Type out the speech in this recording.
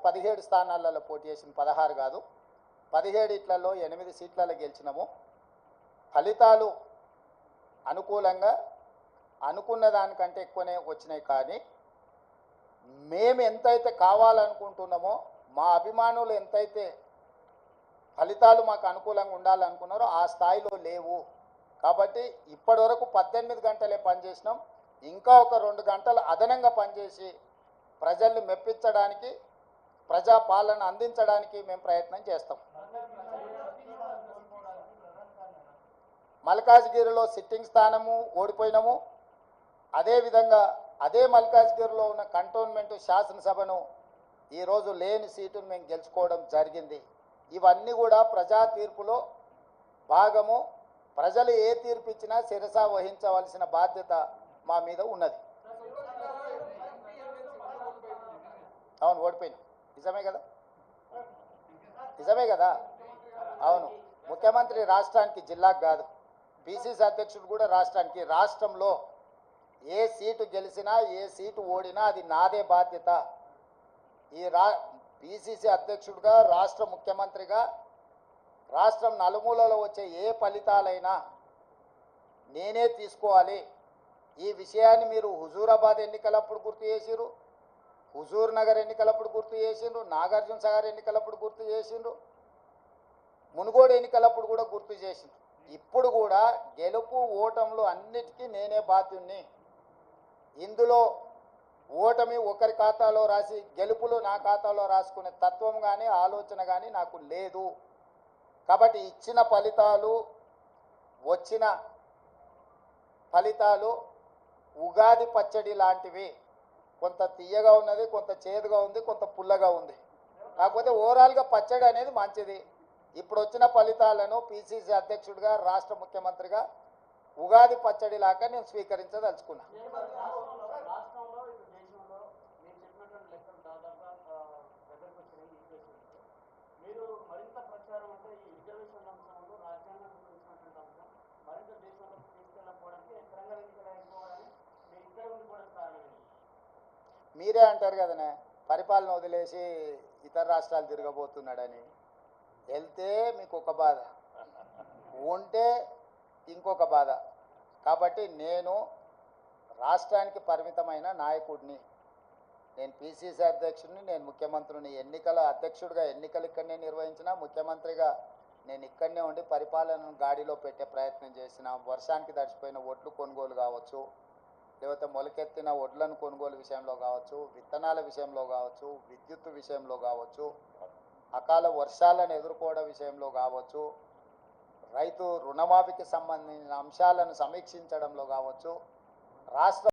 17 స్థానాలలో పోటీ చేసిన 16 కాదు 17 ఇట్లలో 8 సీట్లలో గెలిచినాము. ఫలితాలు అనుకూలంగా అనుకున్న దానికంటే ఎక్కువనే వచ్చినాయి. కానీ మేము ఎంతైతే కావాలనుకుంటున్నామో మా అభిమానులు ఎంతైతే ఫలితాలు మాకు అనుకూలంగా ఉండాలనుకున్నారో ఆ స్థాయిలో లేవు. కాబట్టి ఇప్పటివరకు 18 గంటలే పనిచేసినాం. ఇంకా ఒక 2 గంటలు అదనంగా పనిచేసి ప్రజల్ని మెప్పించడానికి ప్రజా పాలన అందించడానికి మేము ప్రయత్నం చేస్తాం. మల్కాజ్గిరిలో సిట్టింగ్ స్థానము ఓడిపోయినాము. అదేవిధంగా అదే మల్కాజ్గిరిలో ఉన్న కంటోన్మెంట్ శాసనసభను ఈరోజు లేని సీటును మేము గెలుచుకోవడం జరిగింది. ఇవన్నీ కూడా ప్రజా తీర్పులో భాగము. ప్రజలు ఏ తీర్పు ఇచ్చినా శిరస వహించవలసిన బాధ్యత మా మీద ఉన్నది. అవును, ఓడిపోయింది. నిజమే కదా, నిజమే కదా. అవును, ముఖ్యమంత్రి రాష్ట్రానికి, జిల్లాకు కాదు. పిసిసి అధ్యక్షుడు కూడా రాష్ట్రానికి. రాష్ట్రంలో ఏ సీటు గెలిచినా ఏ సీటు ఓడినా అది నాదే బాధ్యత. ఈ పిసిసి అధ్యక్షుడిగా, రాష్ట్ర ముఖ్యమంత్రిగా రాష్ట్రం నలుమూలలో వచ్చే ఏ ఫలితాలైనా నేనే తీసుకోవాలి. ఈ విషయాన్ని మీరు హుజూరాబాద్ ఎన్నికలప్పుడు గుర్తు చేసిరు, హుజూర్ నగర్ ఎన్నికలప్పుడు గుర్తు చేసిండ్రు, నాగార్జున సాగర్ ఎన్నికలప్పుడు గుర్తు చేసిండ్రు, మునుగోడు ఎన్నికలప్పుడు కూడా గుర్తు చేసిండ్రు. ఇప్పుడు కూడా గెలుపు ఓటములు అన్నిటికీ నేనే బాధ్యుణ్ణి. ఇందులో ఓటమి ఒకరి ఖాతాలో రాసి గెలుపులు నా ఖాతాలో రాసుకునే తత్వం కానీ ఆలోచన కానీ నాకు లేదు. కాబట్టి ఇచ్చిన ఫలితాలు, వచ్చిన ఫలితాలు ఉగాది పచ్చడి లాంటివి. కొంత తీయగా ఉన్నది, కొంత చేదుగా ఉంది, కొంత పుల్లగా ఉంది. కాకపోతే ఓవరాల్గా పచ్చడి అనేది మంచిది. ఇప్పుడు వచ్చిన ఫలితాలను పిసిసి అధ్యక్షుడిగా, రాష్ట్ర ముఖ్యమంత్రిగా ఉగాది పచ్చడి లాగా నేను స్వీకరించదలుచుకున్నా. మీరే అంటారు కదనే, పరిపాలన వదిలేసి ఇతర రాష్ట్రాలు తిరగబోతున్నాడని. వెళ్తే మీకు ఒక బాధ, ఉంటే ఇంకొక బాధ. కాబట్టి నేను రాష్ట్రానికి పరిమితమైన నాయకుడిని. నేను పిసిసి అధ్యక్షుడిని, నేను ముఖ్యమంత్రిని. ఎన్నికల అధ్యక్షుడిగా ఎన్నికలు ఇక్కడనే నిర్వహించిన, ముఖ్యమంత్రిగా నేను ఇక్కడనే ఉండి పరిపాలనను గాడిలో పెట్టే ప్రయత్నం చేసిన. వర్షానికి తడిచిపోయిన ఒడ్లు కొనుగోలు కావచ్చు, లేకపోతే మొలకెత్తిన ఒడ్లను కొనుగోలు విషయంలో కావచ్చు, విత్తనాల విషయంలో కావచ్చు, విద్యుత్ విషయంలో కావచ్చు, అకాల వర్షాలను ఎదుర్కోవడం విషయంలో కావచ్చు, రైతు రుణమాఫీకి సంబంధించిన అంశాలను సమీక్షించడంలో కావచ్చు, రాష్ట్ర